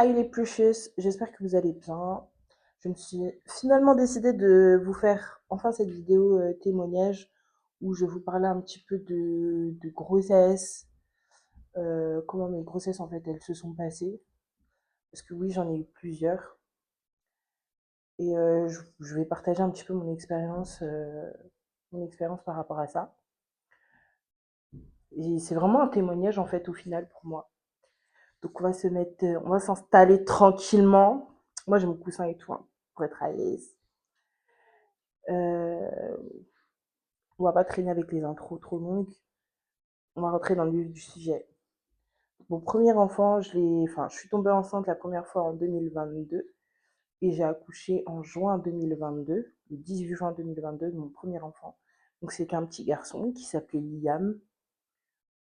Hi les precious, j'espère que vous allez bien. Je me suis finalement décidée de vous faire enfin cette vidéo témoignage où je vous parlais un petit peu de grossesse, comment mes grossesses en fait elles se sont passées. Parce que oui, j'en ai eu plusieurs. Et je vais partager un petit peu mon expérience par rapport à ça. Et c'est vraiment un témoignage en fait au final pour moi. Donc on va s'installer tranquillement. Moi j'ai mon coussin et tout, hein, pour être à l'aise. Euh, on va pas traîner avec les intros trop longues. On va rentrer dans le vif du sujet. Mon premier enfant, je suis tombée enceinte la première fois en 2022 et j'ai accouché en juin 2022, le 18 juin 2022 de mon premier enfant. Donc c'était un petit garçon qui s'appelait Liam.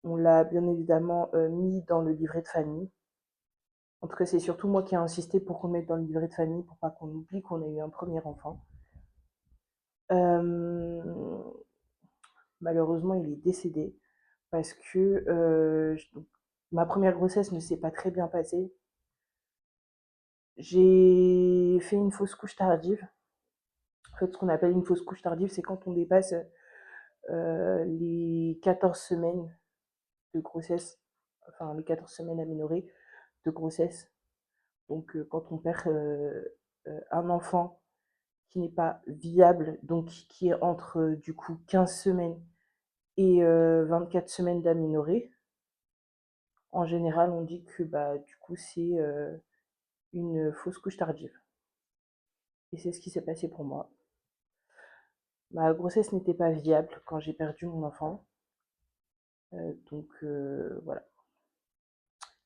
On l'a bien évidemment mis dans le livret de famille. En tout cas, c'est surtout moi qui ai insisté pour qu'on le mette dans le livret de famille pour pas qu'on oublie qu'on a eu un premier enfant. Euh, Malheureusement, il est décédé parce que ma première grossesse ne s'est pas très bien passée. J'ai fait une fausse couche tardive. En fait, ce qu'on appelle une fausse couche tardive, c'est quand on dépasse les 14 semaines de grossesse, enfin les 14 semaines aménorrhées de grossesse. Donc quand on perd un enfant qui n'est pas viable, donc qui est entre du coup 15 semaines et 24 semaines d'aménorrhée, en général on dit que bah, du coup c'est une fausse couche tardive. Et c'est ce qui s'est passé pour moi. Ma grossesse n'était pas viable quand j'ai perdu mon enfant. Voilà.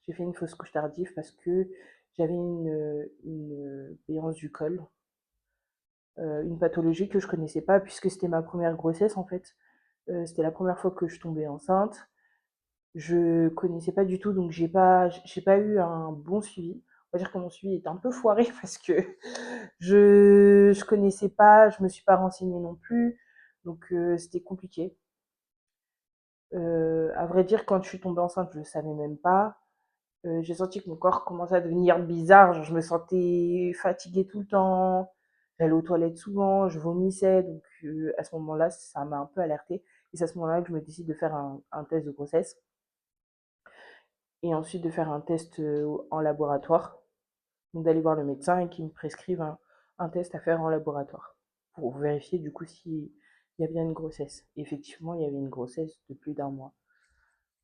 J'ai fait une fausse couche tardive parce que j'avais une béance du col, une pathologie que je connaissais pas puisque c'était ma première grossesse en fait. C'était la première fois que je tombais enceinte. Je connaissais pas du tout, donc j'ai pas eu un bon suivi. On va dire que mon suivi est un peu foiré parce que je connaissais pas, je me suis pas renseignée non plus, donc c'était compliqué. À vrai dire, quand je suis tombée enceinte, je le savais même pas. J'ai senti que mon corps commençait à devenir bizarre, genre je me sentais fatiguée tout le temps, j'allais aux toilettes souvent, je vomissais, donc à ce moment-là, ça m'a un peu alertée. Et c'est à ce moment-là que je me décide de faire un test de grossesse et ensuite de faire un test en laboratoire, donc d'aller voir le médecin et qu'il me prescrive un test à faire en laboratoire pour vérifier du coup s'il y a bien une grossesse. Et effectivement, il y avait une grossesse de plus d'un mois.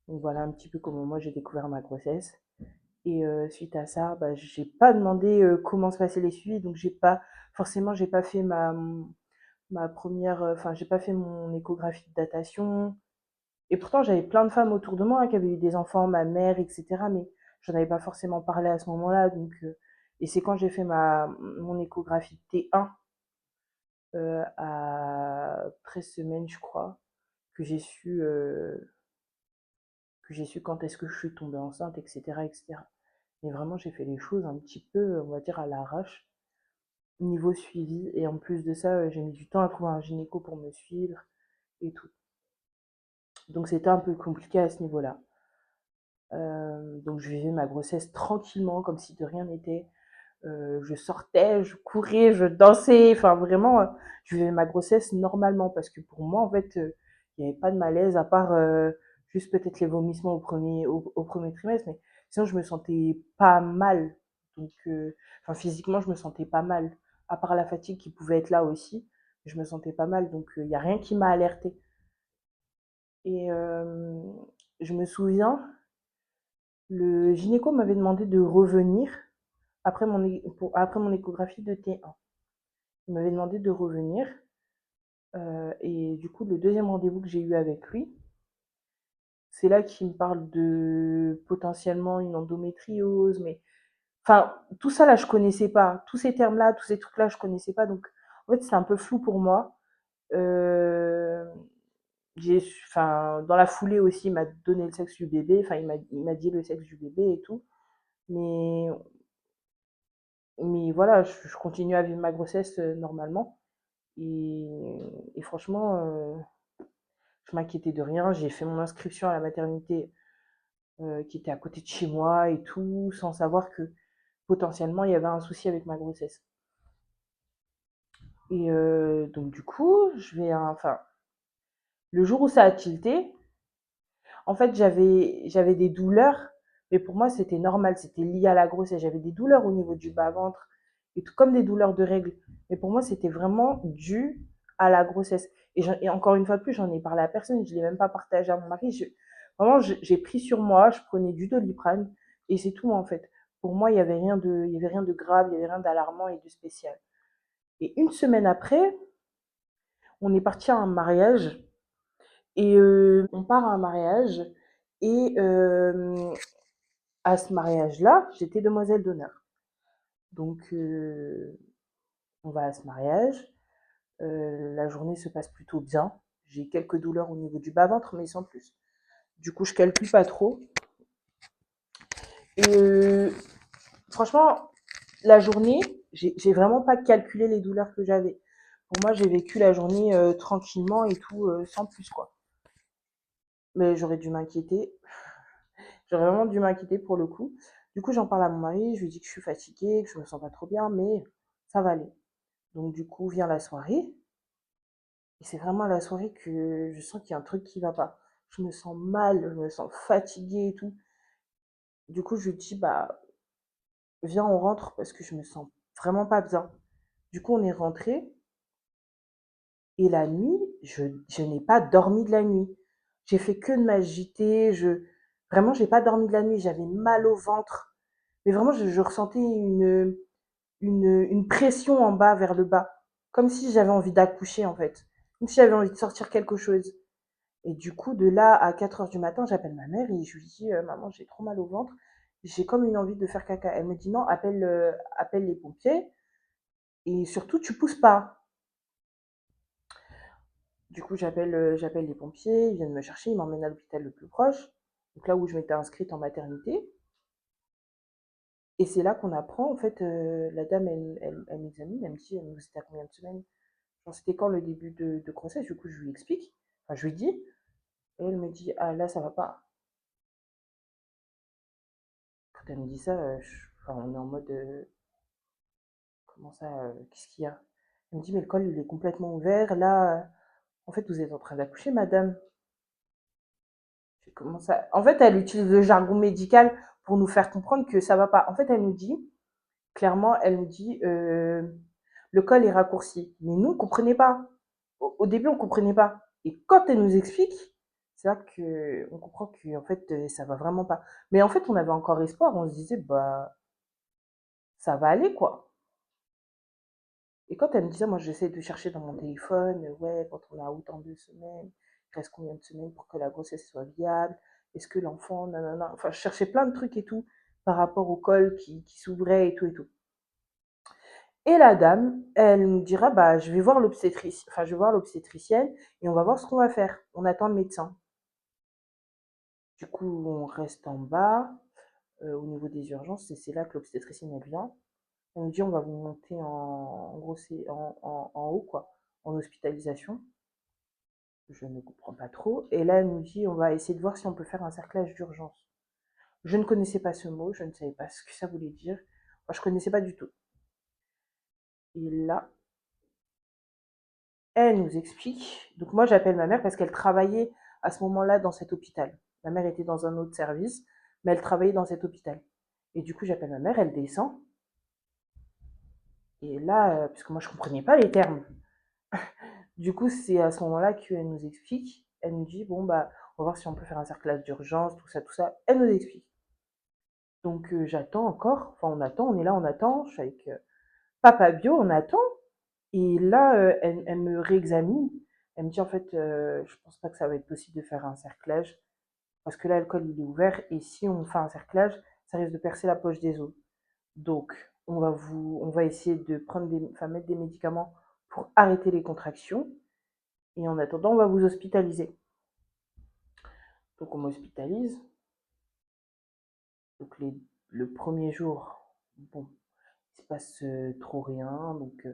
Donc voilà un petit peu comment moi j'ai découvert ma grossesse. Et suite à ça, bah, j'ai pas demandé comment se passaient les suivis, donc j'ai pas fait ma première, enfin j'ai pas fait mon échographie de datation. Et pourtant j'avais plein de femmes autour de moi hein, qui avaient eu des enfants, ma mère, etc. Mais j'en avais pas forcément parlé à ce moment-là, et c'est quand j'ai fait mon échographie de T1 à 13 semaines, je crois, que j'ai su quand est-ce que je suis tombée enceinte, etc., etc. Mais vraiment, j'ai fait les choses un petit peu, on va dire, à l'arrache, niveau suivi. Et en plus de ça, j'ai mis du temps à trouver un gynéco pour me suivre et tout. Donc c'était un peu compliqué à ce niveau-là. Donc je vivais ma grossesse tranquillement, comme si de rien n'était. Je sortais, je courais, je dansais. Enfin, vraiment, je vivais ma grossesse normalement. Parce que pour moi, en fait, il n'y avait pas de malaise, à part juste peut-être les vomissements au premier trimestre. Mais sinon, je me sentais pas mal. Donc, enfin, physiquement, je me sentais pas mal. À part la fatigue qui pouvait être là aussi, je me sentais pas mal. Donc, il n'y a rien qui m'a alertée. Et je me souviens, le gynéco m'avait demandé de revenir après mon échographie de T1. Il m'avait demandé de revenir. Et du coup, le deuxième rendez-vous que j'ai eu avec lui, c'est là qu'il me parle de potentiellement une endométriose. Mais enfin, tout ça là, je connaissais pas. Tous ces termes-là, tous ces trucs-là, je connaissais pas. Donc, en fait, c'est un peu flou pour moi. Euh, enfin, dans la foulée aussi, il m'a donné le sexe du bébé. Enfin, il m'a dit le sexe du bébé et tout. Mais, mais voilà, je continue à vivre ma grossesse normalement. Et franchement, je m'inquiétais de rien. J'ai fait mon inscription à la maternité qui était à côté de chez moi et tout, sans savoir que potentiellement, il y avait un souci avec ma grossesse. Et donc du coup, enfin, le jour où ça a tilté, en fait, j'avais des douleurs, mais pour moi, c'était normal, c'était lié à la grossesse. J'avais des douleurs au niveau du bas-ventre, et tout comme des douleurs de règles. Mais pour moi, c'était vraiment dû à la grossesse. Et encore une fois de plus, j'en ai parlé à personne, je ne l'ai même pas partagé à mon mari. Vraiment, j'ai pris sur moi, je prenais du Doliprane, et c'est tout en fait. Pour moi, il y avait rien de grave, il y avait rien d'alarmant et de spécial. Et une semaine après, on est parti à un mariage, et on part à un mariage, et à ce mariage-là, j'étais demoiselle d'honneur. Donc, on va à ce mariage. La journée se passe plutôt bien. J'ai quelques douleurs au niveau du bas-ventre, mais sans plus. Du coup, je calcule pas trop. Et franchement, la journée, j'ai vraiment pas calculé les douleurs que j'avais. Pour moi, j'ai vécu la journée tranquillement et tout, sans plus, quoi. Mais j'aurais dû m'inquiéter. J'aurais vraiment dû m'inquiéter pour le coup. Du coup, j'en parle à mon mari, je lui dis que je suis fatiguée, que je me sens pas trop bien, mais ça va aller. Donc du coup, vient la soirée, et c'est vraiment à la soirée que je sens qu'il y a un truc qui va pas. Je me sens mal, je me sens fatiguée et tout. Du coup, je lui dis, bah, viens, on rentre parce que je me sens vraiment pas bien. Du coup, on est rentré, et la nuit, je n'ai pas dormi de la nuit. J'ai fait que de m'agiter, vraiment, j'ai pas dormi de la nuit, j'avais mal au ventre. Mais vraiment, je ressentais une pression en bas vers le bas. Comme si j'avais envie d'accoucher, en fait. Comme si j'avais envie de sortir quelque chose. Et du coup, de là à 4 heures du matin, j'appelle ma mère et je lui dis, maman, j'ai trop mal au ventre. J'ai comme une envie de faire caca. Elle me dit, non, appelle les pompiers. Et surtout, tu pousses pas. Du coup, j'appelle les pompiers. Ils viennent me chercher. Ils m'emmènent à l'hôpital le plus proche. Donc là où je m'étais inscrite en maternité. Et c'est là qu'on apprend, en fait, la dame, elle m'examine. Elle me dit, vous étiez à combien de semaines? Genre, c'était quand le début de grossesse? Du coup, je lui explique. Enfin, je lui dis. Et elle me dit, ah là, ça va pas. Quand elle me dit ça, enfin, on est en mode, comment ça, qu'est-ce qu'il y a? Elle me dit, mais le col, il est complètement ouvert. Là, en fait, vous êtes en train d'accoucher, madame. Comment ça? En fait, elle utilise le jargon médical pour nous faire comprendre que ça va pas. En fait, elle nous dit, clairement, elle nous dit, le col est raccourci. Mais nous, on comprenait pas. Au début, on comprenait pas. Et quand elle nous explique, c'est là que on comprend que en fait, ça va vraiment pas. Mais en fait, on avait encore espoir. On se disait, bah, ça va aller, quoi. Et quand elle me dit ça, moi, j'essaie de chercher dans mon téléphone, ouais, quand on a autant de semaines, il reste combien de semaines pour que la grossesse soit viable? Est-ce que l'enfant, nanana. Enfin, je cherchais plein de trucs et tout par rapport au col qui s'ouvrait et tout et tout. Et la dame, elle me dira, bah, je vais voir enfin, je vais voir l'obstétricienne et on va voir ce qu'on va faire. On attend le médecin. Du coup, on reste en bas, au niveau des urgences, et c'est là que l'obstétricienne, elle vient. Elle nous dit, on va vous monter en gros, c'est en haut, quoi, en hospitalisation. Je ne comprends pas trop. Et là, elle nous dit, on va essayer de voir si on peut faire un cerclage d'urgence. Je ne connaissais pas ce mot, je ne savais pas ce que ça voulait dire. Moi, je ne connaissais pas du tout. Et là, elle nous explique. Donc moi, j'appelle ma mère parce qu'elle travaillait à ce moment-là dans cet hôpital. Ma mère était dans un autre service, mais elle travaillait dans cet hôpital. Et du coup, j'appelle ma mère, elle descend. Et là, puisque moi, je ne comprenais pas les termes. Du coup, c'est à ce moment-là qu'elle nous explique. Elle nous dit, bon, bah, on va voir si on peut faire un cerclage d'urgence, tout ça, tout ça. Elle nous explique. Donc j'attends encore, enfin on attend, on est là, on attend, je suis avec Papa Bio, on attend. Et là, elle me réexamine. Elle me dit en fait, je pense pas que ça va être possible de faire un cerclage parce que là, le col il est ouvert et si on fait un cerclage, ça risque de percer la poche des os. Donc, on va essayer de enfin, mettre des médicaments pour arrêter les contractions et en attendant, on va vous hospitaliser. Donc, on m'hospitalise. Donc, le premier jour, bon, il se passe trop rien. Donc,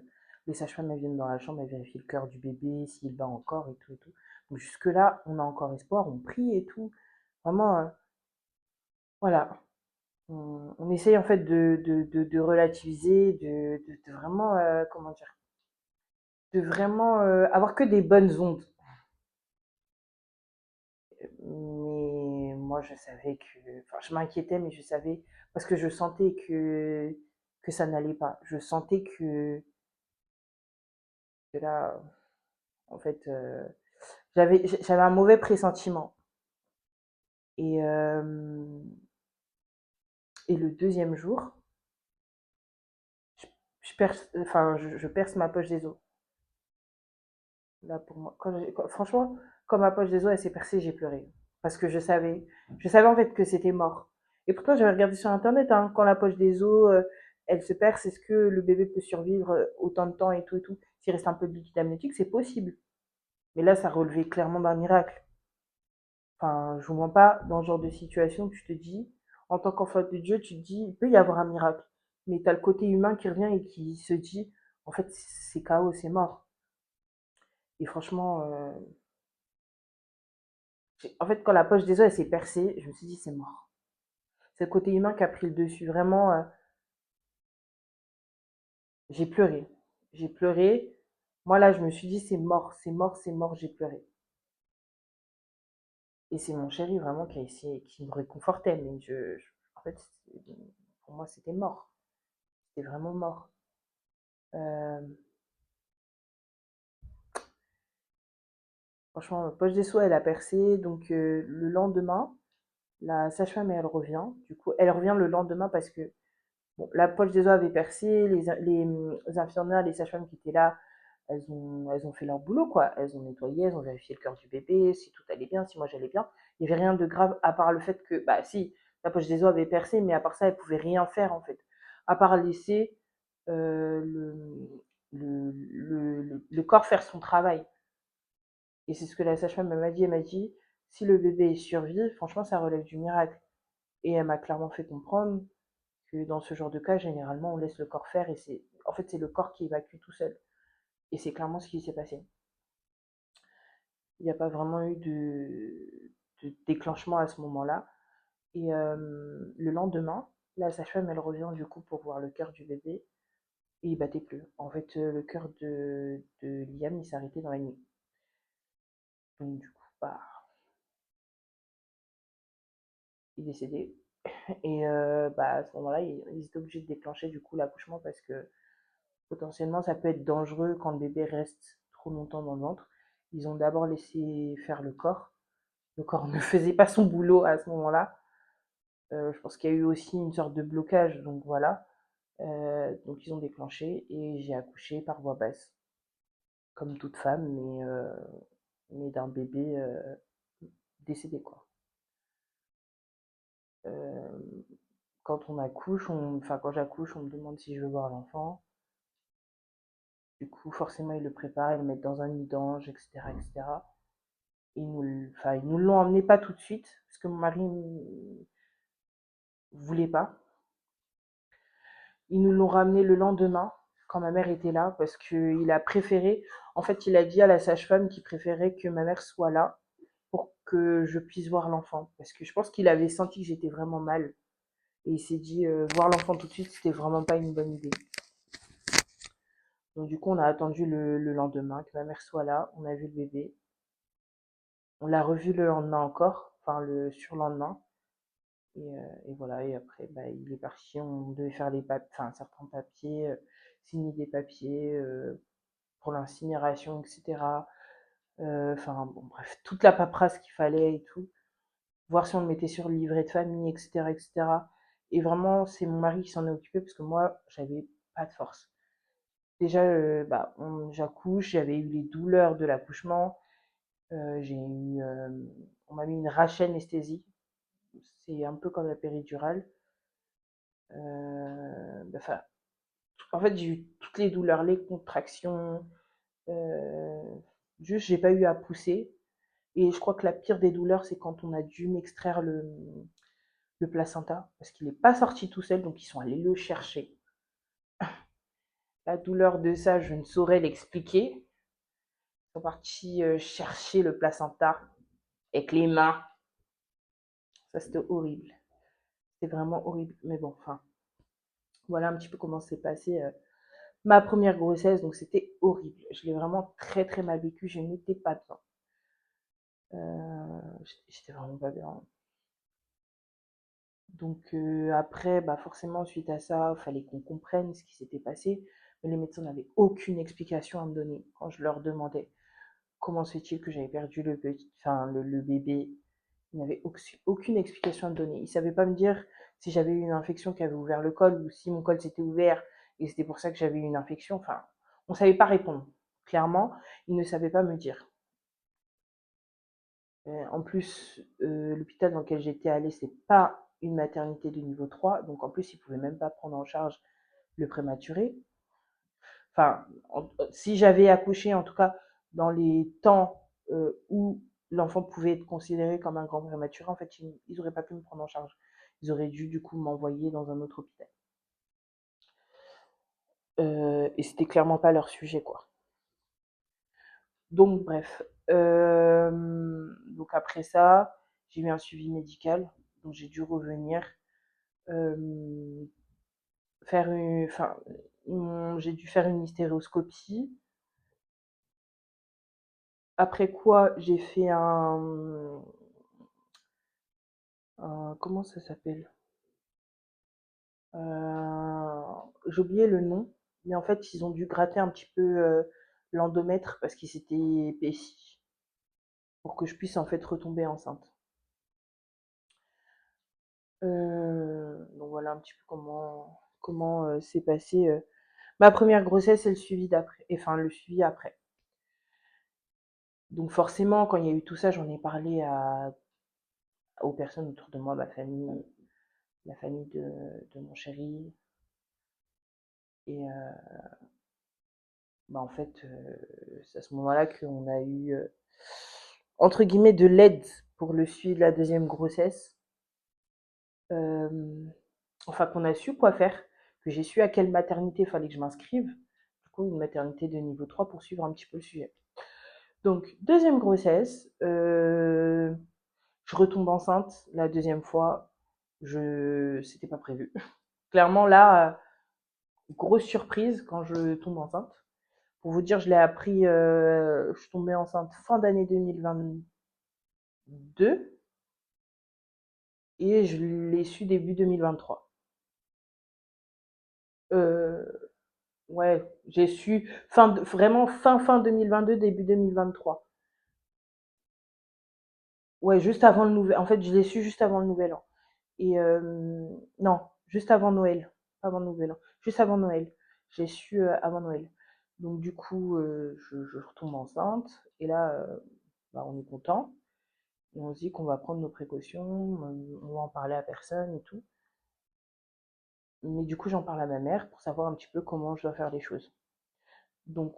les sages-femmes elles viennent dans la chambre, elles vérifient le cœur du bébé, s'il bat encore et tout et tout. Donc, jusque-là, on a encore espoir, on prie et tout. Vraiment, voilà, On essaye en fait de relativiser, de vraiment, comment dire, de vraiment avoir que des bonnes ondes. Mais moi, je savais que, enfin, je m'inquiétais, mais je savais, parce que je sentais que ça n'allait pas. Je sentais que là, en fait, j'avais un mauvais pressentiment. Et, euh, et le deuxième jour, je perce ma poche des os. Là, pour moi, franchement, quand ma poche des os, elle s'est percée, j'ai pleuré. Parce que je savais en fait que c'était mort. Et pourtant, j'avais regardé sur Internet, hein, quand la poche des os, elle se perce, est-ce que le bébé peut survivre autant de temps et tout et tout. S'il reste un peu de liquide amniotique, c'est possible. Mais là, ça relevait clairement d'un miracle. Enfin, je ne vois pas dans ce genre de situation, tu te dis, en tant qu'enfant de Dieu, tu te dis, il peut y avoir un miracle. Mais tu as le côté humain qui revient et qui se dit, en fait, c'est chaos, c'est mort. Et franchement, en fait, quand la poche des os elle s'est percée, je me suis dit, c'est mort. C'est le côté humain qui a pris le dessus. Vraiment, j'ai pleuré. J'ai pleuré. Moi, là, je me suis dit, c'est mort, c'est mort, c'est mort, j'ai pleuré. Et c'est mon chéri vraiment qui a essayé, qui me réconfortait. Mais en fait, pour moi, c'était mort. C'était vraiment mort. Euh, Franchement, ma poche des os, elle a percé. Donc, le lendemain, la sage-femme, elle revient. Du coup, elle revient le lendemain parce que bon, la poche des os avait percé. Les infirmières, les sages-femmes qui étaient là, elles ont fait leur boulot, quoi. Elles ont nettoyé, elles ont vérifié le cœur du bébé, si tout allait bien, si moi j'allais bien. Il n'y avait rien de grave à part le fait que, bah si, la poche des os avait percé, mais à part ça, elle pouvait rien faire, en fait. À part laisser euh, le, le corps faire son travail. Et c'est ce que la sage-femme m'a dit. Elle m'a dit, si le bébé survit, franchement, ça relève du miracle. Et elle m'a clairement fait comprendre que dans ce genre de cas, généralement, on laisse le corps faire et en fait, c'est le corps qui évacue tout seul. Et c'est clairement ce qui s'est passé. Il n'y a pas vraiment eu de déclenchement à ce moment-là. Et le lendemain, la sage-femme, elle revient du coup pour voir le cœur du bébé et il battait plus. En fait, le cœur de Liam, il s'est arrêté dans la nuit. Donc du coup, bah, il est décédé. Et bah, à ce moment-là, ils étaient obligés de déclencher du coup l'accouchement parce que potentiellement, ça peut être dangereux quand le bébé reste trop longtemps dans le ventre. Ils ont d'abord laissé faire le corps. Le corps ne faisait pas son boulot à ce moment-là. Je pense qu'il y a eu aussi une sorte de blocage, donc voilà. Donc ils ont déclenché et j'ai accouché par voie basse, comme toute femme, mais d'un bébé décédé, quoi. Euh, Quand on accouche, enfin quand j'accouche, on me demande si je veux voir l'enfant. Du coup, forcément, ils le préparent, ils le mettent dans un nid d'ange, etc., etc. Enfin, ils nous l'ont emmené pas tout de suite, parce que mon mari ne voulait pas. Ils nous l'ont ramené le lendemain, quand ma mère était là, parce qu'il a préféré, en fait, il a dit à la sage-femme qu'il préférait que ma mère soit là pour que je puisse voir l'enfant. Parce que je pense qu'il avait senti que j'étais vraiment mal. Et il s'est dit, voir l'enfant tout de suite, c'était vraiment pas une bonne idée. Donc du coup, on a attendu le lendemain, que ma mère soit là, on a vu le bébé. On l'a revu le lendemain encore, enfin le surlendemain. Et voilà, et après, bah, il est parti, on devait faire enfin, certains papiers, signer des papiers pour l'incinération, etc. Enfin, bon, bref, toute la paperasse qu'il fallait et tout. Voir si on le mettait sur le livret de famille, etc., etc. Et cetera. Et vraiment, c'est mon mari qui s'en est occupé parce que moi, j'avais pas de force. Déjà, bah, j'accouche, j'avais eu les douleurs de l'accouchement. On m'a mis une rachis-anesthésie. C'est un peu comme la péridurale. Enfin, en fait, j'ai eu toutes les douleurs, les contractions. euh, Juste, j'ai pas eu à pousser. Et je crois que la pire des douleurs, c'est quand on a dû m'extraire le placenta, parce qu'il n'est pas sorti tout seul, donc ils sont allés le chercher. La douleur de ça, je ne saurais l'expliquer. Ils sont partis chercher le placenta avec les mains. Ça, c'était horrible. C'était vraiment horrible. Mais bon, enfin, voilà un petit peu comment s'est passée ma première grossesse. Donc, c'était horrible. Je l'ai vraiment très, très mal vécu. Je n'étais pas bien. J'étais vraiment pas bien. Donc, après, bah, forcément, suite à ça, il fallait qu'on comprenne ce qui s'était passé. Mais les médecins n'avaient aucune explication à me donner quand je leur demandais comment se fait-il que j'avais perdu le bébé. Ils n'avaient aucune explication à me donner. Ils ne savaient pas me dire si j'avais eu une infection qui avait ouvert le col ou si mon col s'était ouvert et c'était pour ça que j'avais eu une infection. Enfin, on ne savait pas répondre. Clairement, ils ne savaient pas me dire. En plus, l'hôpital dans lequel j'étais allée, c'est pas une maternité de niveau 3, donc en plus, ils pouvaient même pas prendre en charge le prématuré. Enfin, si j'avais accouché, en tout cas, dans les temps où l'enfant pouvait être considéré comme un grand prématuré, en fait, ils n'auraient pas pu me prendre en charge. Ils auraient dû, du coup, m'envoyer dans un autre hôpital. Et c'était clairement pas leur sujet, quoi. Donc, bref. Donc, après ça, j'ai eu un suivi médical. Donc, j'ai dû revenir euh, j'ai dû faire une hystéroscopie. Après quoi, j'ai fait comment ça s'appelle? J'ai oublié le nom, mais en fait, ils ont dû gratter un petit peu l'endomètre parce qu'il s'était épaissi pour que je puisse en fait retomber enceinte. Donc voilà un petit peu comment s'est passée ma première grossesse et le suivi d'après, enfin le suivi après. Donc forcément, quand il y a eu tout ça, j'en ai parlé aux personnes autour de moi, ma famille, la famille de mon chéri. Et bah, en fait, c'est à ce moment-là qu'on a eu, entre guillemets, de l'aide pour le suivi de la deuxième grossesse. Euh, enfin, qu'on a su quoi faire, que j'ai su à quelle maternité il fallait que je m'inscrive. Du coup, une maternité de niveau 3 pour suivre un petit peu le sujet. Donc, deuxième grossesse, je retombe enceinte la deuxième fois. C'était pas prévu. Clairement, là, grosse surprise quand je tombe enceinte. Pour vous dire, je l'ai appris, je suis tombée enceinte fin d'année 2022 et je l'ai su début 2023. Euh, ouais, j'ai su vraiment fin 2022, début 2023. Ouais, juste avant le nouvel. En fait, je l'ai su juste avant le nouvel an. Et non, juste avant Noël, pas avant le nouvel an, juste avant Noël. J'ai su avant Noël. Donc du coup, je retombe enceinte et là, bah, on est content. Et on se dit qu'on va prendre nos précautions, on va en parler à personne et tout. Mais du coup, j'en parle à ma mère pour savoir un petit peu comment je dois faire les choses. Donc,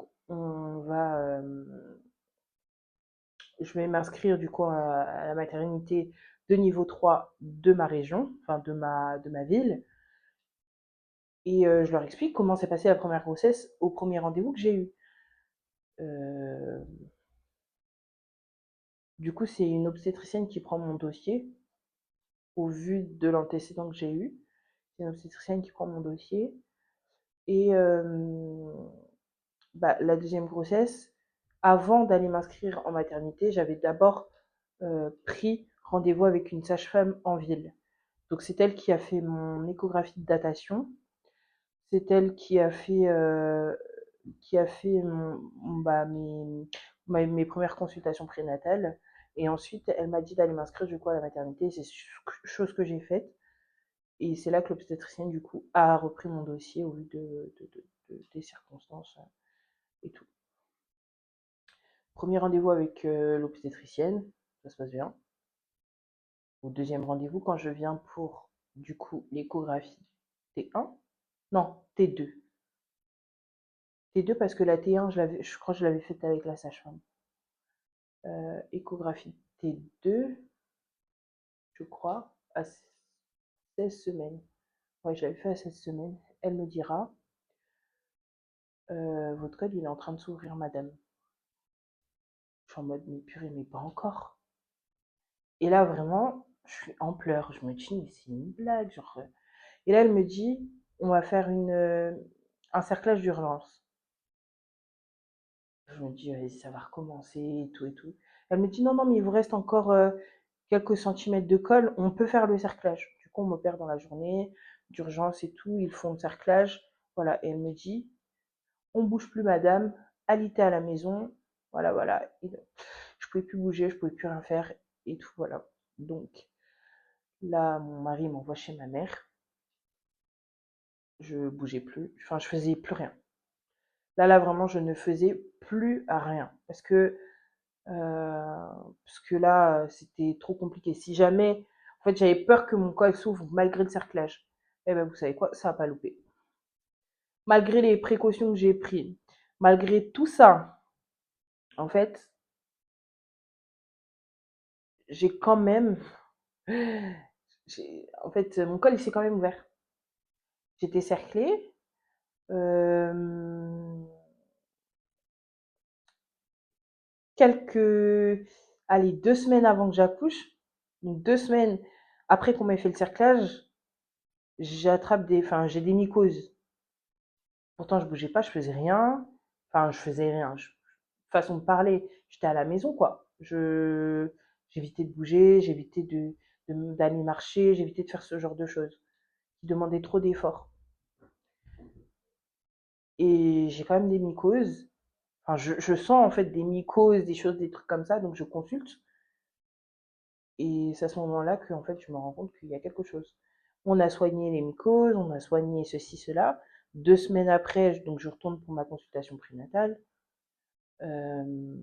je vais m'inscrire du coup à la maternité de niveau 3 de ma région, enfin de ma ville. Et je leur explique comment s'est passée la première grossesse au premier rendez-vous que j'ai eu. Euh, du coup, c'est une obstétricienne qui prend mon dossier au vu de l'antécédent que j'ai eu. C'est une obstétricienne qui prend mon dossier. Et bah, la deuxième grossesse, avant d'aller m'inscrire en maternité, j'avais d'abord pris rendez-vous avec une sage-femme en ville. Donc c'est elle qui a fait mon échographie de datation, c'est elle qui a fait bah, mes premières consultations prénatales. Et ensuite, elle m'a dit d'aller m'inscrire du coup à la maternité. C'est chose que j'ai faite. Et c'est là que l'obstétricienne, du coup, a repris mon dossier au vu des circonstances et tout. Premier rendez-vous avec l'obstétricienne, ça se passe bien. Au deuxième rendez-vous, quand je viens pour, du coup, l'échographie T1, non, T2. T2 parce que la T1, je crois que je l'avais faite avec la sage-femme. Échographie T2, je crois, à 16 semaines. Ouais, je l'avais fait à 16 semaines. Elle me dira, votre col, il est en train de s'ouvrir, madame. Je suis en mode, mais purée, mais pas encore. Et là, vraiment, Je suis en pleurs. Je me dis: «Mais c'est une blague, genre, et là, elle me dit: «On va faire un cerclage d'urgence». Je me dis: «Vas-y, ça va recommencer et tout et tout». Elle me dit: «Non, non, mais il vous reste encore, quelques centimètres de colle, on peut faire le cerclage». Du coup, on m'opère dans la journée, d'urgence et tout, ils font le cerclage, voilà, et elle me dit: «On bouge plus madame, alitez à la maison». Voilà, voilà, et je pouvais plus bouger, je pouvais plus rien faire et tout, voilà. Donc là, mon mari m'envoie chez ma mère, je bougeais plus, enfin, je faisais plus rien. Là, vraiment, je ne faisais plus rien parce que là, c'était trop compliqué. Si jamais, en fait, j'avais peur que mon col s'ouvre malgré le cerclage. Eh ben, vous savez quoi, ça a pas loupé. Malgré les précautions que j'ai prises, malgré tout ça, en fait, j'ai quand même, en fait, mon col, il s'est quand même ouvert. J'étais cerclée. euh, quelques, allez, 2 semaines avant que j'accouche, donc 2 semaines après qu'on m'ait fait le cerclage, j'ai des mycoses. Pourtant, je bougeais pas, je faisais rien. Enfin, je faisais rien. Façon de parler, j'étais à la maison, quoi. J'évitais de bouger, j'évitais d'aller marcher, j'évitais de faire ce genre de choses qui demandaient trop d'efforts. Et j'ai quand même des mycoses. Enfin, je sens en fait des mycoses, des choses, des trucs comme ça, donc je consulte. Et c'est à ce moment-là que en fait, je me rends compte qu'il y a quelque chose. On a soigné les mycoses, on a soigné ceci, cela. 2 semaines après, donc je retourne pour ma consultation prénatale. Euh,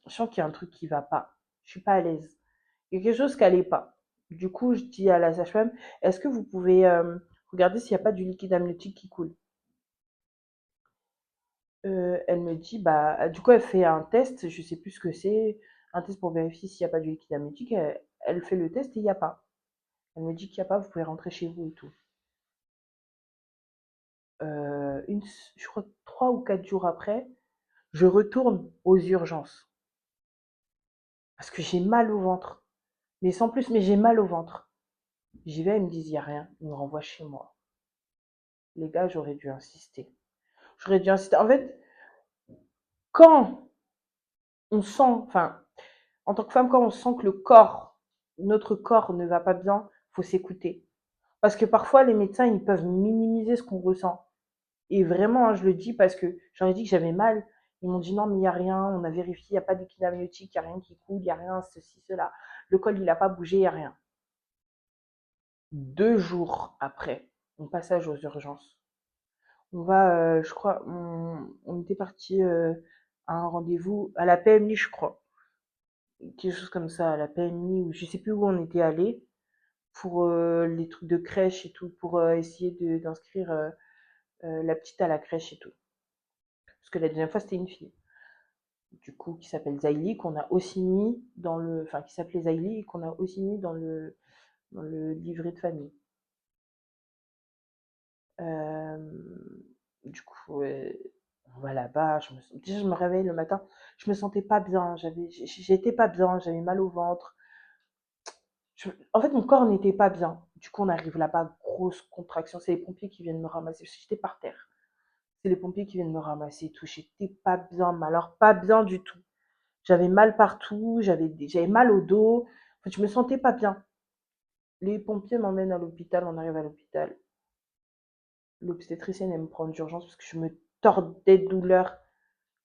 je sens qu'il y a un truc qui va pas. Je suis pas à l'aise. Il y a quelque chose qui n'allait pas. Du coup, je dis à la sage-femme, est-ce que vous pouvez regarder s'il n'y a pas du liquide amniotique qui coule? Elle me dit, bah, du coup, elle fait un test, je sais plus ce que c'est, un test pour vérifier s'il n'y a pas du liquide amniotique. Elle fait le test et il n'y a pas. Elle me dit qu'il n'y a pas, vous pouvez rentrer chez vous et tout. Je crois que 3 ou 4 jours après, je retourne aux urgences parce que j'ai mal au ventre. Mais sans plus, mais j'ai mal au ventre. J'y vais, ils me disent, il n'y a rien. Ils me renvoient chez moi. Les gars, j'aurais dû insister. J'aurais dû insister. En fait, quand on sent, enfin, en tant que femme, quand on sent que notre corps ne va pas bien, faut s'écouter. Parce que parfois, les médecins, ils peuvent minimiser ce qu'on ressent. Et vraiment, hein, je le dis parce que j'en ai dit que j'avais mal. Ils m'ont dit non, mais il n'y a rien, on a vérifié, il n'y a pas de liquide amniotique, il n'y a rien qui coule, il n'y a rien, ceci, cela. Le col, il n'a pas bougé, il n'y a rien. 2 jours après mon passage aux urgences, je crois, on était parti à un rendez-vous à la PMI, je crois. Quelque chose comme ça, à la PMI, ou je sais plus où on était allé pour les trucs de crèche et tout, pour essayer d'inscrire la petite à la crèche et tout. Parce que la deuxième fois, c'était une fille. Du coup, qui s'appelle Zaili, qu'on a aussi mis enfin, qui s'appelait Zaili et qu'on a aussi mis dans le livret de famille. Euh, du coup, on va là-bas, déjà je me réveille le matin, je me sentais pas bien, j'étais pas bien, j'avais mal au ventre. En fait, mon corps n'était pas bien. Du coup, on arrive là-bas, grosse contraction. C'est les pompiers qui viennent me ramasser. J'étais par terre. C'est les pompiers qui viennent me ramasser et tout. J'étais pas bien, mais alors pas bien du tout. J'avais mal partout, j'avais mal au dos. En fait, je me sentais pas bien. Les pompiers m'emmènent à l'hôpital, on arrive à l'hôpital. L'obstétricienne, elle me prend d'urgence parce que je me tordais de douleur.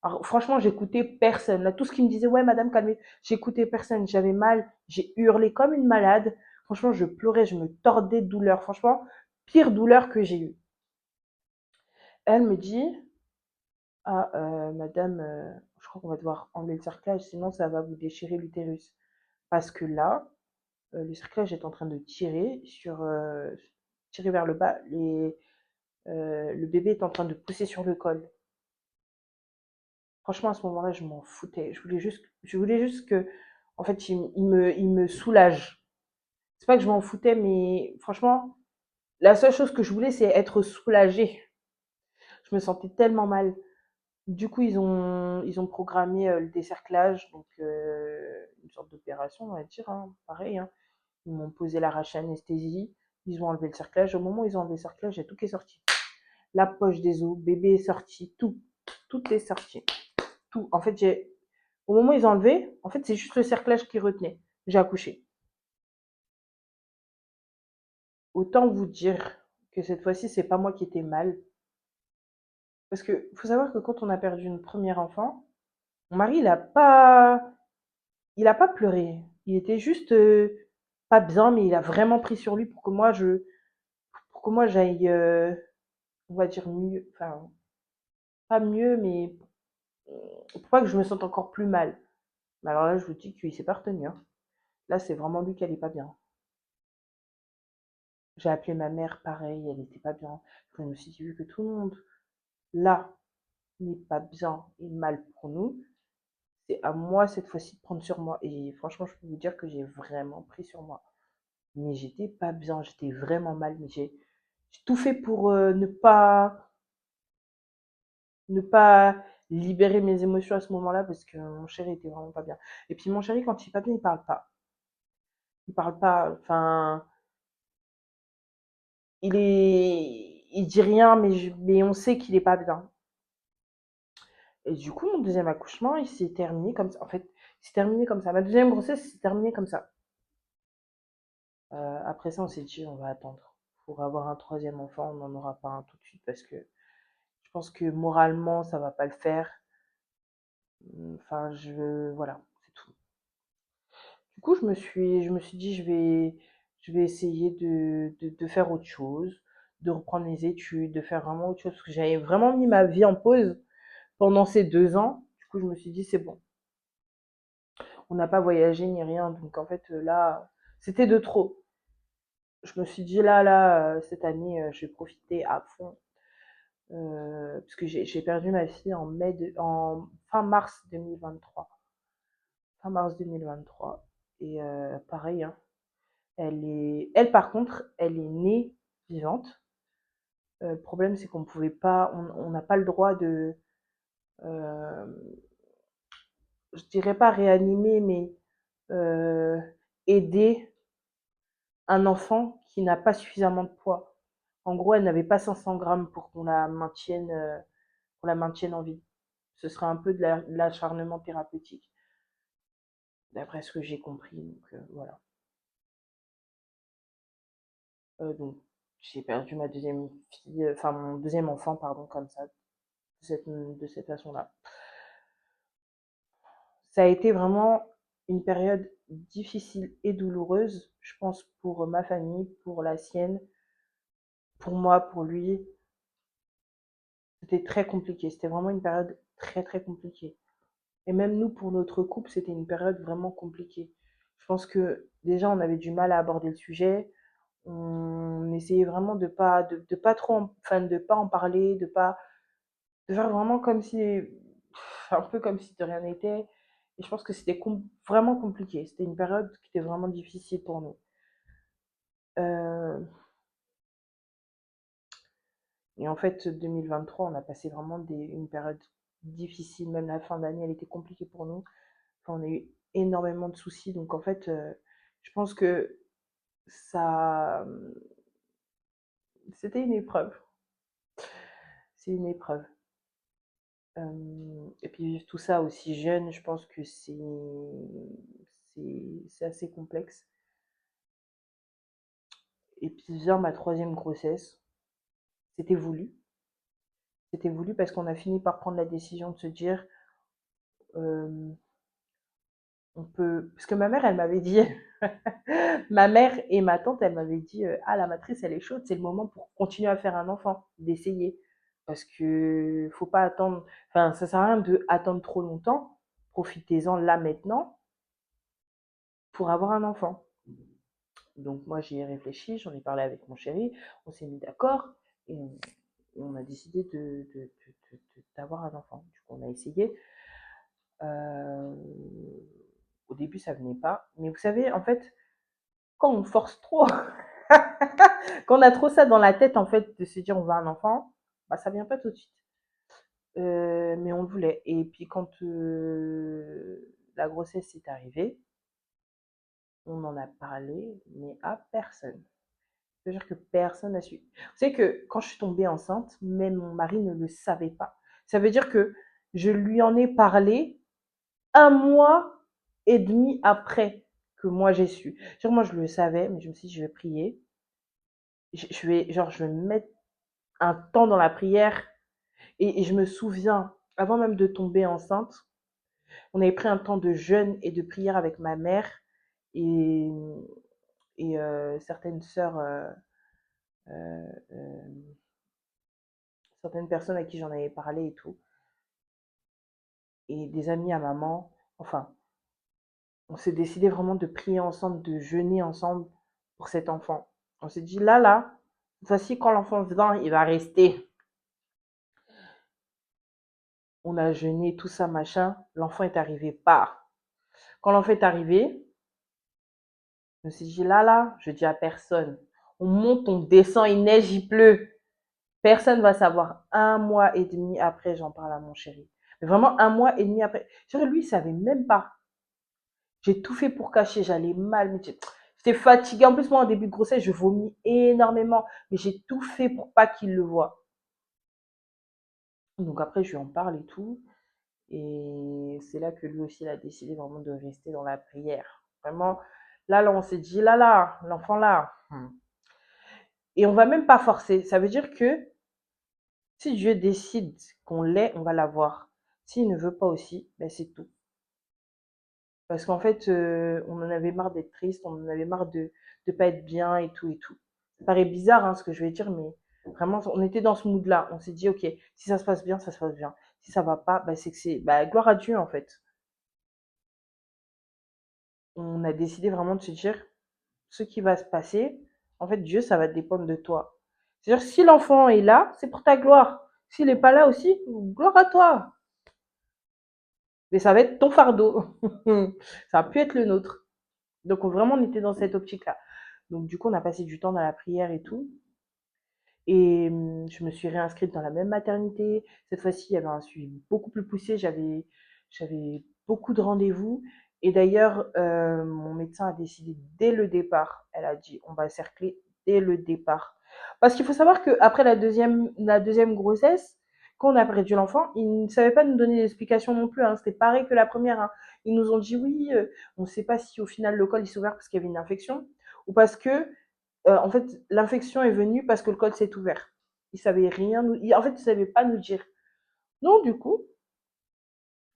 Alors, franchement, j'écoutais personne. Là, tout ce qui me disait, ouais, madame, calmez, j'écoutais personne. J'avais mal, j'ai hurlé comme une malade. Franchement, je pleurais, je me tordais de douleur. Franchement, pire douleur que j'ai eue. Elle me dit, ah, madame, je crois qu'on va devoir enlever le cerclage, sinon ça va vous déchirer l'utérus. Parce que là, le cerclage est en train de tirer vers le bas. Le bébé est en train de pousser sur le col. Franchement, à ce moment-là, je m'en foutais. Je voulais juste que, en fait, il me soulage. C'est pas que je m'en foutais, mais franchement, la seule chose que je voulais, c'est être soulagée. Je me sentais tellement mal. Du coup, ils ont programmé le décerclage, donc une sorte d'opération, on va dire, hein, pareil, hein. Ils m'ont posé l'arraché anesthésie. Ils ont enlevé le cerclage. Au moment où ils ont enlevé le cerclage, il y a tout qui est sorti. La poche des os, bébé est sorti, tout. Tout est sorti. Tout. En fait, au moment où ils ont enlevé, en fait, c'est juste le cerclage qui retenait. J'ai accouché. Autant vous dire que cette fois-ci, c'est pas moi qui étais mal. Parce que faut savoir que quand on a perdu une première enfant, mon mari, il a pas pleuré. Il était juste pas bien, mais il a vraiment pris sur lui pour que moi j'aille, on va dire mieux, enfin pas mieux, mais pour pas que je me sente encore plus mal. Mais alors là, je vous dis qu'il s'est pas retenu, hein. Là, c'est vraiment lui qui allait pas bien. J'ai appelé ma mère, pareil, elle était pas bien. Je me suis dit, vu que tout le monde là n'est pas bien et mal pour nous, c'est à moi cette fois-ci de prendre sur moi. Et franchement, je peux vous dire que j'ai vraiment pris sur moi. Mais j'étais pas bien, j'étais vraiment mal. Mais j'ai tout fait pour ne pas libérer mes émotions à ce moment-là parce que mon chéri était vraiment pas bien. Et puis mon chéri, quand il est pas bien, il parle pas. Il parle pas, enfin, il dit rien, mais on sait qu'il est pas bien. Et du coup, mon deuxième accouchement, il s'est terminé comme ça. En fait, il s'est terminé comme ça. Ma deuxième grossesse s'est terminée comme ça. Après ça, on s'est dit, on va attendre. Pour avoir un troisième enfant, on n'en aura pas un tout de suite parce que je pense que moralement, ça va pas le faire. Enfin, voilà, c'est tout. Du coup, je me suis dit, je vais essayer de faire autre chose, de reprendre mes études, de faire vraiment autre chose. Parce que j'avais vraiment mis ma vie en pause pendant ces 2 ans. Du coup, je me suis dit, c'est bon. On n'a pas voyagé ni rien. Donc, en fait, là, c'était de trop. Je me suis dit, là, cette année, je vais profiter à fond. Parce que j'ai perdu ma fille en fin mars 2023. Fin mars 2023. Et pareil, hein, elle par contre, elle est née vivante. Le problème, c'est qu'on pouvait pas, on n'a pas le droit de, euh, je dirais pas réanimer, mais euh, aider un enfant qui n'a pas suffisamment de poids. En gros, elle n'avait pas 500 grammes pour la maintienne en vie. Ce serait un peu de l'acharnement thérapeutique, d'après ce que j'ai compris. Donc voilà. Donc j'ai perdu ma deuxième fille, enfin mon deuxième enfant, pardon, comme ça, de cette façon-là. Ça a été vraiment une période difficile et douloureuse, je pense, pour ma famille, pour la sienne, pour moi, pour lui. C'était très compliqué. C'était vraiment une période très, très compliquée. Et même nous, pour notre couple, c'était une période vraiment compliquée. Je pense que déjà, on avait du mal à aborder le sujet. On essayait vraiment de pas trop, enfin, de pas en parler, de faire vraiment comme si, un peu comme si de rien n'était. Et je pense que c'était vraiment compliqué. C'était une période qui était vraiment difficile pour nous. Euh, et en fait, 2023, on a passé vraiment une période difficile. Même la fin d'année, elle était compliquée pour nous. Enfin, on a eu énormément de soucis. Donc en fait, je pense que ça, c'était une épreuve. C'est une épreuve. Et puis vivre tout ça aussi jeune, je pense que c'est assez complexe. Et puis vient ma troisième grossesse. C'était voulu. C'était voulu parce qu'on a fini par prendre la décision de se dire, euh, on peut. Parce que ma mère, elle m'avait dit, ma mère et ma tante, elle m'avaient dit, ah la matrice, elle est chaude, c'est le moment pour continuer à faire un enfant, d'essayer. Parce que faut pas attendre. Enfin, ça sert à rien de attendre trop longtemps. Profitez-en là maintenant pour avoir un enfant. Donc moi j'y ai réfléchi, j'en ai parlé avec mon chéri, on s'est mis d'accord et on a décidé d'avoir un enfant. Du coup on a essayé. Euh, Au début ça venait pas, mais vous savez en fait quand on force trop, quand on a trop ça dans la tête en fait de se dire on veut un enfant, bah ça vient pas tout de suite. Mais on le voulait. Et puis quand la grossesse est arrivée, On en a parlé, mais à personne. C'est-à-dire que personne n'a su. Vous savez que quand je suis tombée enceinte, même mon mari ne le savait pas. Ça veut dire que je lui en ai parlé un mois et demi après que moi j'ai su. Genre moi je le savais, mais je me suis dit je vais prier. Je vais me mettre un temps dans la prière. Et je me souviens, avant même de tomber enceinte, on avait pris un temps de jeûne et de prière avec ma mère et, et certaines sœurs, euh, euh, certaines personnes à qui j'en avais parlé et tout, et des amis à maman. Enfin, on s'est décidé vraiment de prier ensemble, de jeûner ensemble pour cet enfant. On s'est dit là, voici quand l'enfant vient, il va rester. On a jeûné, tout ça, machin. L'enfant est arrivé, pas. Quand l'enfant est arrivé, je me suis dit là, je dis à personne. On monte, on descend, il neige, il pleut. Personne va savoir. Un mois et demi après, j'en parle à mon chéri. Mais vraiment, un mois et demi après. Chéri, lui, il savait même pas. J'ai tout fait pour cacher, j'allais mal. Mais j'étais fatiguée. En plus, moi, en début de grossesse, je vomis énormément. Mais j'ai tout fait pour pas qu'il le voie. Donc après, je lui en parle et tout. Et c'est là que lui aussi, il a décidé vraiment de rester dans la prière. Vraiment, là, on s'est dit, l'enfant là. Et on va même pas forcer. Ça veut dire que si Dieu décide qu'on l'ait, on va l'avoir. S'il ne veut pas aussi, ben c'est tout. Parce qu'en fait, on en avait marre d'être triste, on en avait marre de ne pas être bien et tout et tout. Ça paraît bizarre hein, ce que je vais dire, mais vraiment, on était dans ce mood-là. On s'est dit, ok, si ça se passe bien, ça se passe bien. Si ça va pas, ben c'est que c'est, bah, gloire à Dieu en fait. On a décidé vraiment de se dire, ce qui va se passer, en fait, Dieu, ça va dépendre de toi. C'est-à-dire, si l'enfant est là, c'est pour ta gloire. S'il n'est pas là aussi, gloire à toi. Mais ça va être ton fardeau. Ça va plus être le nôtre. Donc, vraiment, on était dans cette optique-là. Donc, du coup, on a passé du temps dans la prière et tout. Et je me suis réinscrite dans la même maternité. Cette fois-ci, il y avait un suivi beaucoup plus poussé. J'avais beaucoup de rendez-vous. Et d'ailleurs, mon médecin a décidé dès le départ, elle a dit, on va cercler dès le départ. Parce qu'il faut savoir qu'après la deuxième grossesse, quand on a perdu l'enfant, ils ne savaient pas nous donner d'explications non plus. Hein. C'était pareil que la première. Hein. Ils nous ont dit oui, on ne sait pas si au final le col il s'est ouvert parce qu'il y avait une infection ou parce que en fait, l'infection est venue parce que le col s'est ouvert. Ils savaient rien nous, en fait, ils savaient pas nous dire. Donc, du coup,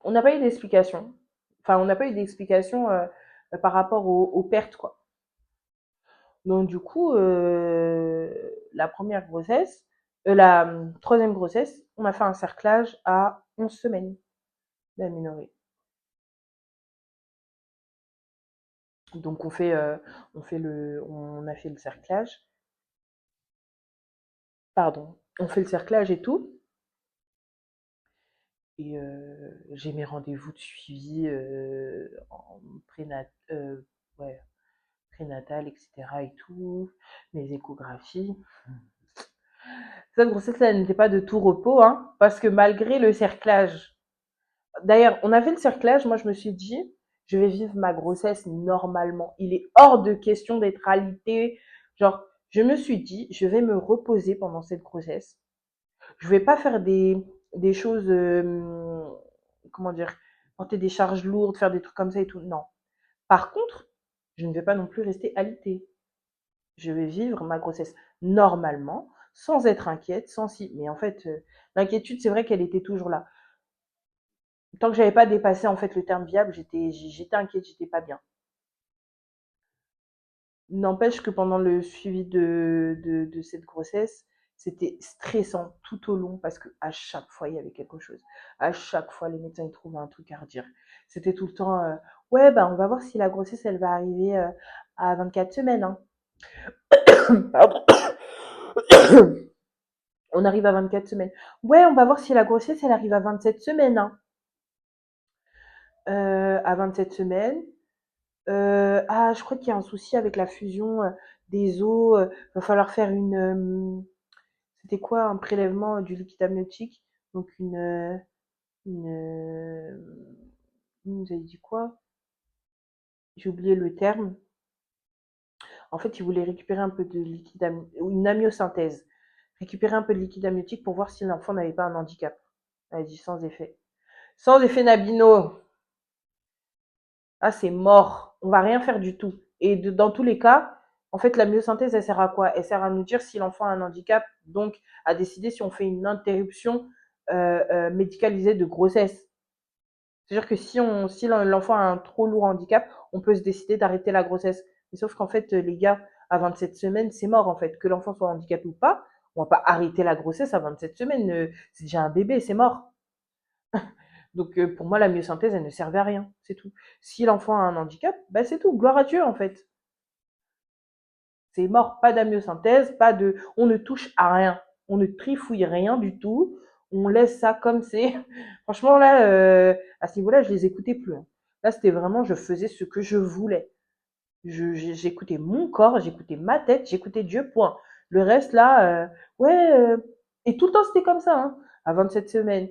on n'a pas eu d'explication. Enfin, on n'a pas eu d'explication par rapport aux pertes, quoi. Donc, du coup, la première grossesse, la troisième grossesse, on a fait un cerclage à 11 semaines d'aménorrhée. Donc, on a fait le cerclage. Pardon. On fait le cerclage et tout. Et j'ai mes rendez-vous de suivi en ouais, prénatal, etc. et tout, mes échographies. Cette grossesse-là n'était pas de tout repos, hein, parce que malgré le cerclage, d'ailleurs, on a fait le cerclage, moi je me suis dit, je vais vivre ma grossesse normalement. Il est hors de question d'être alité. Genre, je me suis dit, je vais me reposer pendant cette grossesse. Je vais pas faire des choses, comment dire, porter des charges lourdes, faire des trucs comme ça et tout. Non. Par contre, je ne vais pas non plus rester alitée. Je vais vivre ma grossesse normalement, sans être inquiète, sans si. Mais en fait, l'inquiétude, c'est vrai qu'elle était toujours là. Tant que j'avais pas dépassé en fait le terme viable, j'étais inquiète, j'étais pas bien. N'empêche que pendant le suivi de cette grossesse, c'était stressant tout au long parce que à chaque fois, il y avait quelque chose. À chaque fois, les médecins ils trouvaient un truc à redire. C'était tout le temps, ouais, bah, on va voir si la grossesse, elle va arriver à 24 semaines. Hein. Pardon. On arrive à 24 semaines. Ouais, on va voir si la grossesse, elle arrive à 27 semaines. Hein. À 27 semaines. Ah, je crois qu'il y a un souci avec la fusion des os. Va falloir faire c'était quoi un prélèvement du liquide amniotique? Donc une, il nous avait dit quoi? J'ai oublié le terme. En fait, ils voulaient récupérer un peu de liquide, ou une amyosynthèse. Récupérer un peu de liquide amniotique pour voir si l'enfant n'avait pas un handicap. Elle a dit sans effet. Sans effet Nabino. Ah, c'est mort. On va rien faire du tout. Et dans tous les cas, en fait, la myosynthèse, elle sert à quoi? Elle sert à nous dire si l'enfant a un handicap, donc à décider si on fait une interruption médicalisée de grossesse. C'est-à-dire que si l'enfant a un trop lourd handicap, on peut se décider d'arrêter la grossesse. Mais sauf qu'en fait, les gars, à 27 semaines, c'est mort en fait. Que l'enfant soit handicapé ou pas, on va pas arrêter la grossesse à 27 semaines. C'est déjà un bébé, c'est mort. Donc pour moi, la myosynthèse, elle ne servait à rien, c'est tout. Si l'enfant a un handicap, bah c'est tout, gloire à Dieu en fait. C'est mort, pas d'amyosynthèse, pas de, on ne touche à rien, on ne trifouille rien du tout, on laisse ça comme c'est. Franchement là, à ce niveau-là, je les écoutais plus, hein. Là, c'était vraiment, je faisais ce que je voulais. J'écoutais mon corps, j'écoutais ma tête, j'écoutais Dieu, point. Le reste là, ouais, et tout le temps c'était comme ça, hein. À 27 semaines,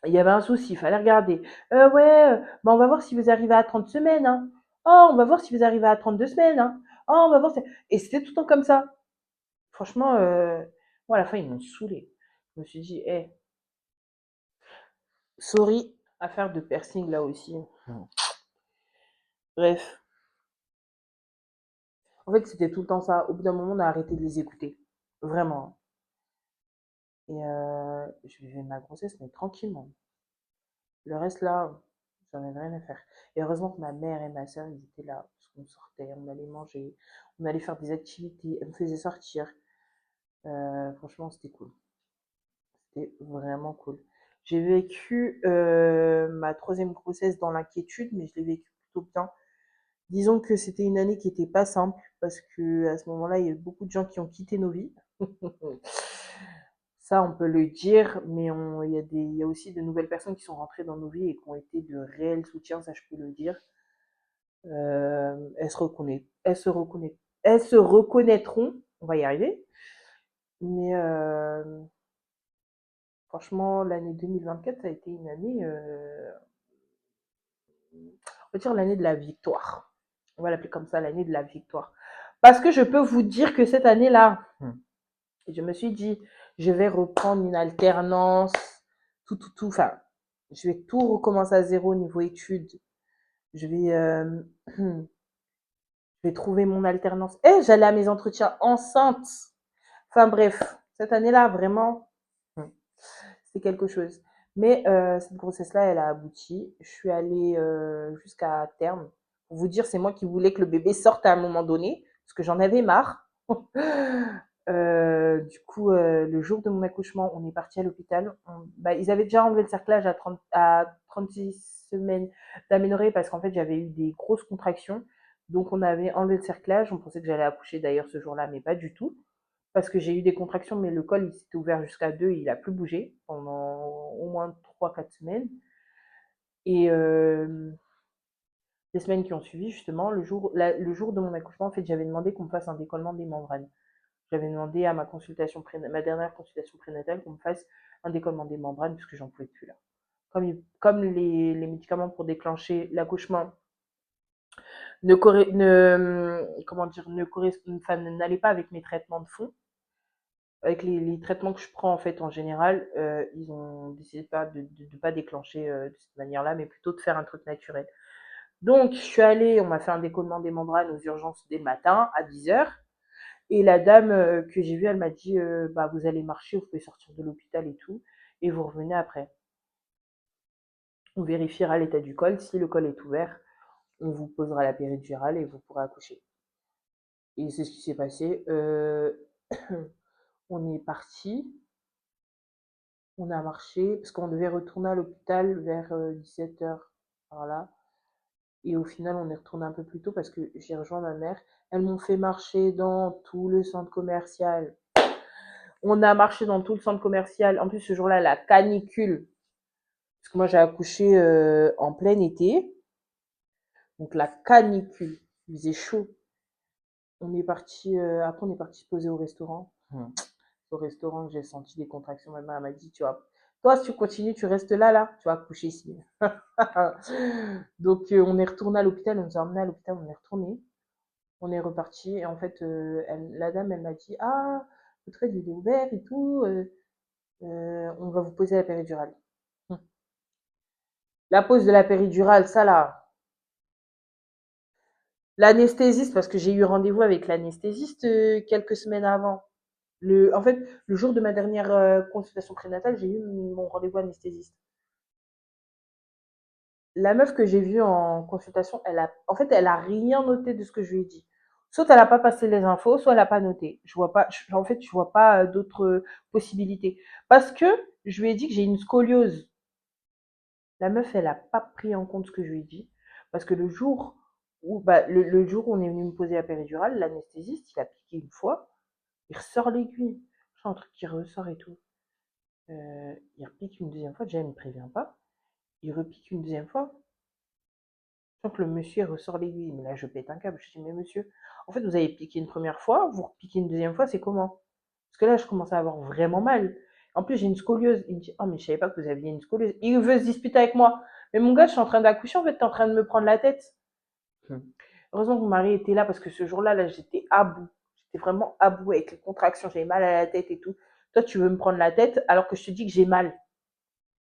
il y avait un souci, il fallait regarder. Ouais, bah on va voir si vous arrivez à 30 semaines, hein. Oh, on va voir si vous arrivez à 32 semaines, hein. Oh, on va voir. Et c'était tout le temps comme ça. Franchement, moi, à la fin, ils m'ont saoulé. Je me suis dit, eh, sorry, affaire de piercing là aussi. Bref, en fait, c'était tout le temps ça. Au bout d'un moment, on a arrêté de les écouter. Vraiment. Et je vivais ma grossesse, mais tranquillement. Le reste là, j'en avais rien à faire. Et heureusement que ma mère et ma soeur, ils étaient là. Parce qu'on sortait, on allait manger, on allait faire des activités, elles me faisaient sortir. Franchement, c'était cool. C'était vraiment cool. J'ai vécu ma troisième grossesse dans l'inquiétude, mais je l'ai vécu plutôt bien. Disons que c'était une année qui était pas simple parce que à ce moment-là, il y a eu beaucoup de gens qui ont quitté nos vies. Ça, on peut le dire, mais il y a aussi de nouvelles personnes qui sont rentrées dans nos vies et qui ont été de réels soutiens, ça je peux le dire. Elles se reconnaîtront, on va y arriver. Mais franchement, l'année 2024, ça a été une année, on va dire l'année de la victoire. On va l'appeler comme ça, l'année de la victoire. Parce que je peux vous dire que cette année-là, je me suis dit, je vais reprendre une alternance, tout. Enfin, je vais tout recommencer à zéro au niveau études. Je vais, je vais trouver mon alternance. Et j'allais à mes entretiens enceinte. Enfin bref, cette année-là, vraiment, c'est quelque chose. Mais cette grossesse-là, elle a abouti. Je suis allée jusqu'à terme. Pour vous dire, c'est moi qui voulais que le bébé sorte à un moment donné, parce que j'en avais marre. Du coup, le jour de mon accouchement, on est parti à l'hôpital. Bah, ils avaient déjà enlevé le cerclage à 36 semaines d'aménorrhée parce qu'en fait, j'avais eu des grosses contractions. Donc, on avait enlevé le cerclage. On pensait que j'allais accoucher d'ailleurs ce jour-là, mais pas du tout. Parce que j'ai eu des contractions, mais le col, il s'était ouvert jusqu'à 2 et il a plus bougé pendant au moins 3 4 semaines. Et les semaines qui ont suivi, justement, le jour de mon accouchement, en fait, j'avais demandé qu'on me fasse un décollement des membranes. J'avais demandé à ma dernière consultation prénatale qu'on me fasse un décollement des membranes puisque j'en pouvais plus là. Comme les médicaments pour déclencher l'accouchement comment dire, enfin, n'allaient pas avec mes traitements de fond, avec les traitements que je prends en fait en général, ils ont décidé pas de pas déclencher de cette manière-là, mais plutôt de faire un truc naturel. Donc, je suis allée, on m'a fait un décollement des membranes aux urgences dès le matin à 10 heures. Et la dame que j'ai vue, elle m'a dit bah, vous allez marcher, vous pouvez sortir de l'hôpital et tout, et vous revenez après. On vérifiera l'état du col. Si le col est ouvert, on vous posera la péridurale et vous pourrez accoucher. Et c'est ce qui s'est passé. On est parti, on a marché, parce qu'on devait retourner à l'hôpital vers 17 heures. Voilà. Et au final, on est retourné un peu plus tôt parce que j'ai rejoint ma mère. Elles m'ont fait marcher dans tout le centre commercial. On a marché dans tout le centre commercial. En plus, ce jour-là, la canicule. Parce que moi, j'ai accouché en plein été. Donc, la canicule. Il faisait chaud. Après, on est parti se poser au restaurant. Au restaurant, j'ai senti des contractions. Ma mère m'a dit, tu vois, toi, si tu continues, tu restes là, tu vas accoucher ici. Donc, on est retourné à l'hôpital. On nous a emmenés à l'hôpital. On est retourné. On est reparti et en fait, la dame, elle m'a dit: «Ah, votre aide, il est ouvert et tout, on va vous poser la péridurale». Hum. La pose de la péridurale, ça là, l'anesthésiste, parce que j'ai eu rendez-vous avec l'anesthésiste quelques semaines avant. En fait, le jour de ma dernière consultation prénatale, j'ai eu mon rendez-vous anesthésiste. La meuf que j'ai vue en consultation, en fait, elle a rien noté de ce que je lui ai dit. Soit elle n'a pas passé les infos, soit elle n'a pas noté. Je vois pas, en fait, je vois pas d'autres possibilités. Parce que je lui ai dit que j'ai une scoliose. La meuf, elle a pas pris en compte ce que je lui ai dit. Parce que le jour où on est venu me poser la péridurale, l'anesthésiste, il a piqué une fois, il ressort l'aiguille. C'est un truc qui ressort et tout. Il repique une deuxième fois, déjà il ne me prévient pas. Il repique une deuxième fois. Je sens que le monsieur ressort l'aiguille. Mais là, je pète un câble. Je dis, mais monsieur, en fait, vous avez piqué une première fois, vous repiquez une deuxième fois, c'est comment? Parce que là, je commence à avoir vraiment mal. En plus, j'ai une scoliose. Il me dit, oh, mais je savais pas que vous aviez une scoliose. Il veut se disputer avec moi. Mais mon gars, je suis en train d'accoucher, en fait, t'es en train de me prendre la tête. Heureusement que mon mari était là parce que ce jour-là, là, j'étais à bout. J'étais vraiment à bout avec les contractions. J'avais mal à la tête et tout. Toi, tu veux me prendre la tête alors que je te dis que j'ai mal.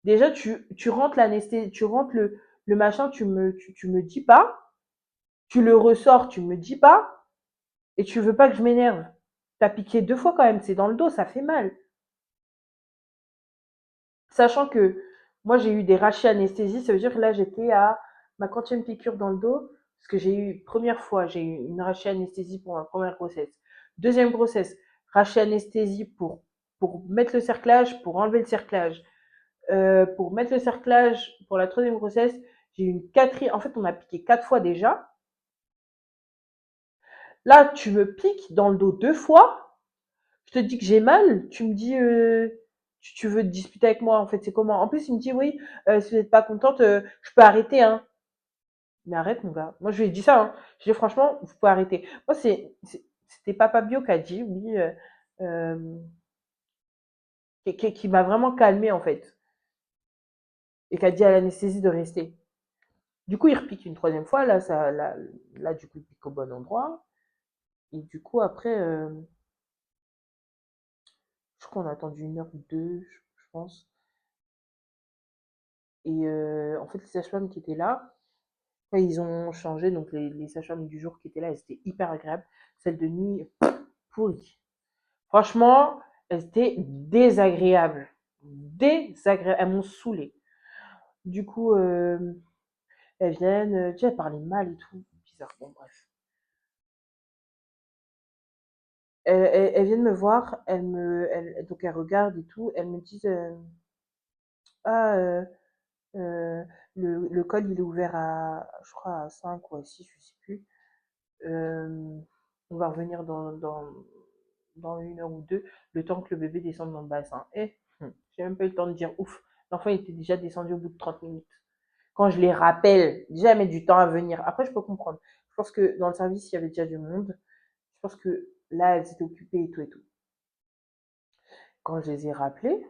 Déjà, tu rentres l'anesthésie, tu rentres le machin, tu me dis pas. Tu le ressors, tu me dis pas. Et tu veux pas que je m'énerve. T'as piqué 2 fois quand même. C'est dans le dos, ça fait mal. Sachant que moi, j'ai eu des rachis anesthésie. Ça veut dire que là, j'étais à ma quantième piqûre dans le dos. Parce que j'ai eu, première fois, j'ai eu une rachis anesthésie pour ma première grossesse. Deuxième grossesse, rachis anesthésie pour mettre le cerclage, pour enlever le cerclage. Pour mettre le cerclage pour la troisième grossesse, j'ai eu une quatrième. En fait, on m'a piqué 4 fois déjà. Là, tu me piques dans le dos 2 fois. Je te dis que j'ai mal. Tu me dis, tu veux te disputer avec moi. En fait, c'est comment? En plus, il me dit, oui, si vous n'êtes pas contente, je peux arrêter, hein. Mais arrête, mon gars. Moi, je lui ai dit ça, hein. Je lui ai dit, franchement, vous pouvez arrêter. Moi, c'était Papa Bio qui a dit, oui, euh, qui m'a vraiment calmé, en fait. Et qui a dit à l'anesthésie de rester. Du coup, il repique une troisième fois. Là, du coup, il pique au bon endroit. Et du coup, après, je crois qu'on a attendu 1 heure ou 2, je pense. Et en fait, les sages-femmes qui étaient là, quand ils ont changé, donc les sages-femmes du jour qui étaient là, elles étaient hyper agréables. Celles de nuit, pourries. Franchement, elles étaient désagréables. Désagréables. Elles m'ont saoulée. Du coup, elles viennent, tu sais, elles parlaient mal et tout. Bizarre, bon, bref. Elles viennent me voir, donc elles regardent et tout, elles me disent ah, le col il est ouvert à, je crois, à 5 ou à 6, je sais plus. Euh, on va revenir dans 1 heure ou 2, le temps que le bébé descende dans le bassin. J'ai même pas eu le temps de dire ouf. L'enfant était déjà descendu au bout de 30 minutes. Quand je les rappelle, déjà, elle met du temps à venir. Après, je peux comprendre. Je pense que dans le service, il y avait déjà du monde. Je pense que là, elles étaient occupées et tout et tout. Quand je les ai rappelées,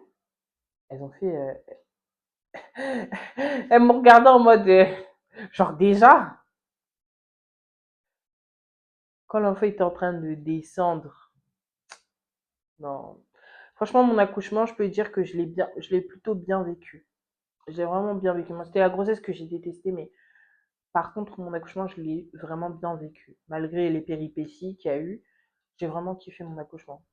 elles ont fait. Elles m'ont regardé en mode. Genre, déjà, quand l'enfant était en train de descendre. Non. Franchement, mon accouchement, je peux dire que je l'ai plutôt bien vécu. J'ai vraiment bien vécu. Moi, c'était la grossesse que j'ai détestée, mais par contre, mon accouchement, je l'ai vraiment bien vécu. Malgré les péripéties qu'il y a eu, j'ai vraiment kiffé mon accouchement.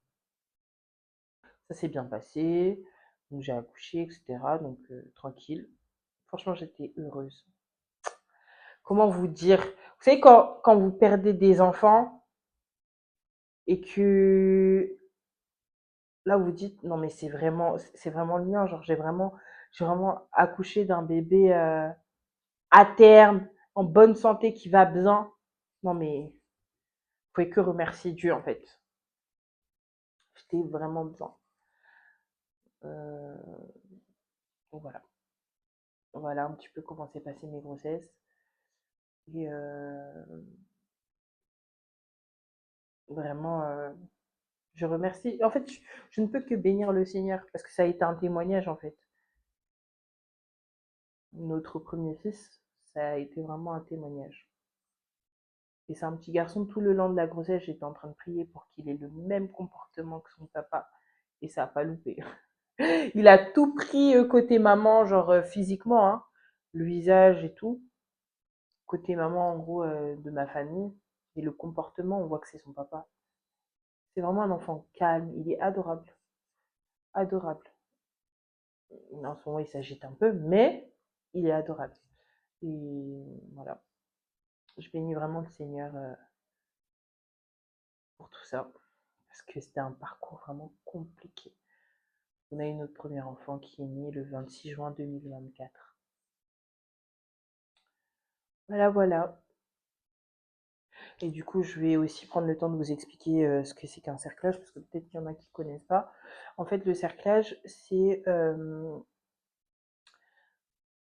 Ça s'est bien passé. Donc, j'ai accouché, etc. Donc, tranquille. Franchement, j'étais heureuse. Comment vous dire? Vous savez, quand vous perdez des enfants et que là, vous dites, non, mais c'est vraiment le mien. Genre, j'ai vraiment accouché d'un bébé à terme, en bonne santé, qui va bien. Non, mais vous pouvez que remercier Dieu, en fait. J'étais vraiment bien. Euh, donc voilà. Voilà un petit peu comment s'est passé mes grossesses. Et vraiment, je remercie. En fait, je ne peux que bénir le Seigneur parce que ça a été un témoignage, en fait. Notre premier fils, ça a été vraiment un témoignage. Et c'est un petit garçon, tout le long de la grossesse, j'étais en train de prier pour qu'il ait le même comportement que son papa. Et ça a pas loupé. Il a tout pris côté maman, genre physiquement, hein, le visage et tout. Côté maman, en gros, de ma famille. Et le comportement, on voit que c'est son papa. C'est vraiment un enfant calme, il est adorable. Adorable. En ce moment, il s'agite un peu, mais il est adorable. Et voilà. Je bénis vraiment le Seigneur pour tout ça. Parce que c'était un parcours vraiment compliqué. On a eu notre premier enfant qui est né le 26 juin 2024. Voilà, voilà. Et du coup, je vais aussi prendre le temps de vous expliquer ce que c'est qu'un cerclage, parce que peut-être qu'il y en a qui ne connaissent pas. En fait, le cerclage, c'est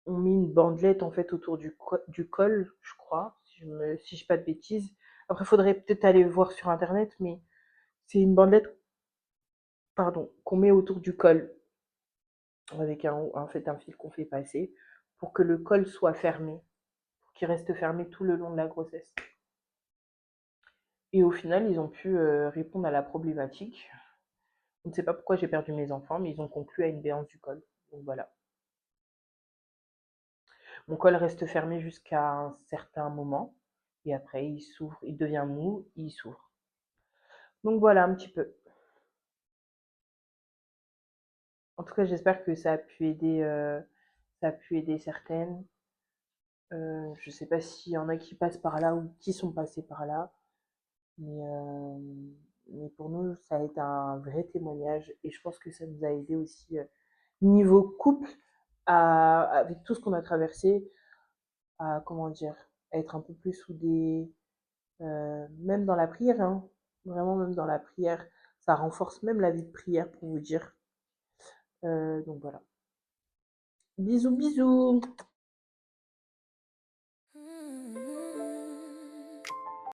on met une bandelette en fait autour du col, je crois, si je dis pas de bêtises. Après, il faudrait peut-être aller voir sur internet, mais c'est une bandelette, pardon, qu'on met autour du col avec en fait un fil qu'on fait passer pour que le col soit fermé, pour qu'il reste fermé tout le long de la grossesse. Et au final, ils ont pu répondre à la problématique. On ne sait pas pourquoi j'ai perdu mes enfants, mais ils ont conclu à une béance du col. Donc voilà. Mon col reste fermé jusqu'à un certain moment. Et après, il s'ouvre, il devient mou, il s'ouvre. Donc voilà un petit peu. En tout cas, j'espère que ça a pu aider certaines. Je ne sais pas s'il y en a qui passent par là ou qui sont passés par là, mais, euh, mais pour nous, ça a été un vrai témoignage et je pense que ça nous a aidé aussi niveau couple, avec tout ce qu'on a traversé, à comment dire, à être un peu plus soudés, même dans la prière, hein, vraiment même dans la prière, ça renforce même la vie de prière pour vous dire. Donc voilà. Bisous, bisous.